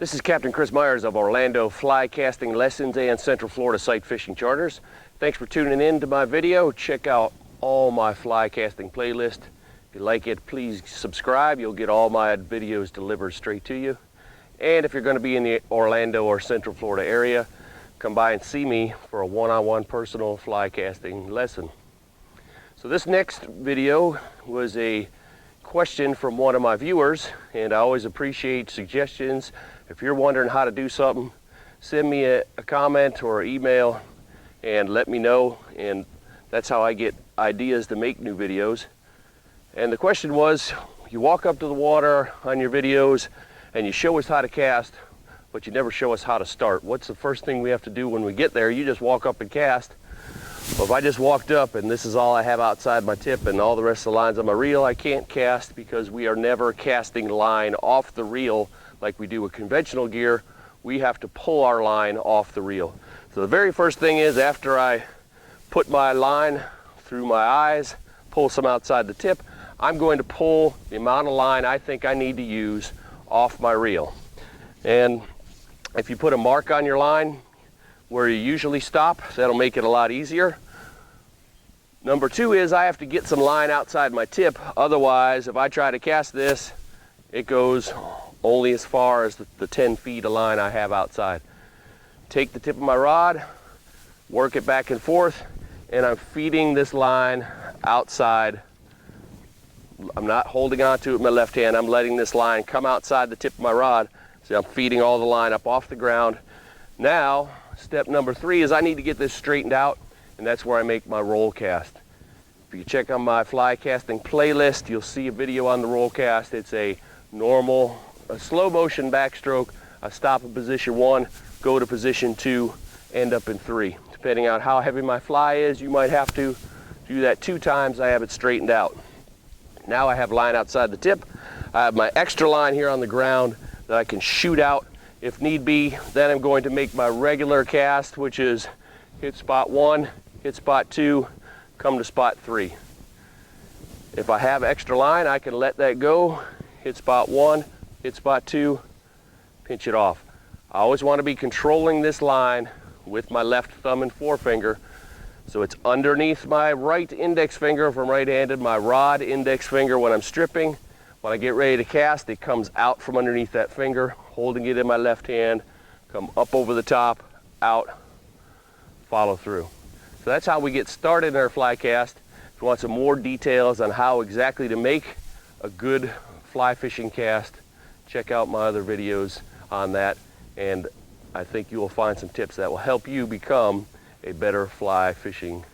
This is Captain Chris Myers of Orlando Fly Casting Lessons and Central Florida Sight Fishing Charters. Thanks for tuning in to my video. Check out all my fly casting playlist. If you like it, please subscribe. You'll get all my videos delivered straight to you. And if you're going to be in the Orlando or Central Florida area, come by and see me for a one-on-one personal fly casting lesson. So this next video was a question from one of my viewers, and I always appreciate suggestions. If you're wondering how to do something, send me a comment or email and let me know, and that's how I get ideas to make new videos. And the question was, you walk up to the water on your videos and you show us how to cast, but you never show us how to start. What's the first thing we have to do when we get there? You just walk up and cast. Well, if I just walked up and this is all I have outside my tip and all the rest of the lines on my reel, I can't cast, because we are never casting line off the reel like we do with conventional gear. We have to pull our line off the reel. So the very first thing is, after I put my line through my eyes, pull some outside the tip, I'm going to pull the amount of line I think I need to use off my reel. And if you put a mark on your line where you usually stop, that'll make it a lot easier. Number two is, I have to get some line outside my tip. Otherwise, if I try to cast this, it goes only as far as the 10 feet of line I have outside. Take the tip of my rod, work it back and forth, and I'm feeding this line outside. I'm not holding on to it with my left hand. I'm letting this line come outside the tip of my rod. So I'm feeding all the line up off the ground. Now, step number three is I need to get this straightened out, and that's where I make my roll cast. If you check on my fly casting playlist, you'll see a video on the roll cast. It's a normal, a slow motion backstroke. I stop in position 1, go to position 2, end up in 3. Depending on how heavy my fly is, you might have to do that 2 times. I have it straightened out. Now I have line outside the tip. I have my extra line here on the ground that I can shoot out if need be. Then I'm going to make my regular cast, which is hit spot 1, hit spot 2, come to spot 3. If I have extra line, I can let that go, hit spot 1, hit spot 2, pinch it off. I always want to be controlling this line with my left thumb and forefinger. So it's underneath my right index finger if I'm right-handed, my rod index finger when I'm stripping. When I get ready to cast, it comes out from underneath that finger, holding it in my left hand, come up over the top, out, follow through. So that's how we get started in our fly cast. If you want some more details on how exactly to make a good fly fishing cast, check out my other videos on that, and I think you will find some tips that will help you become a better fly fishing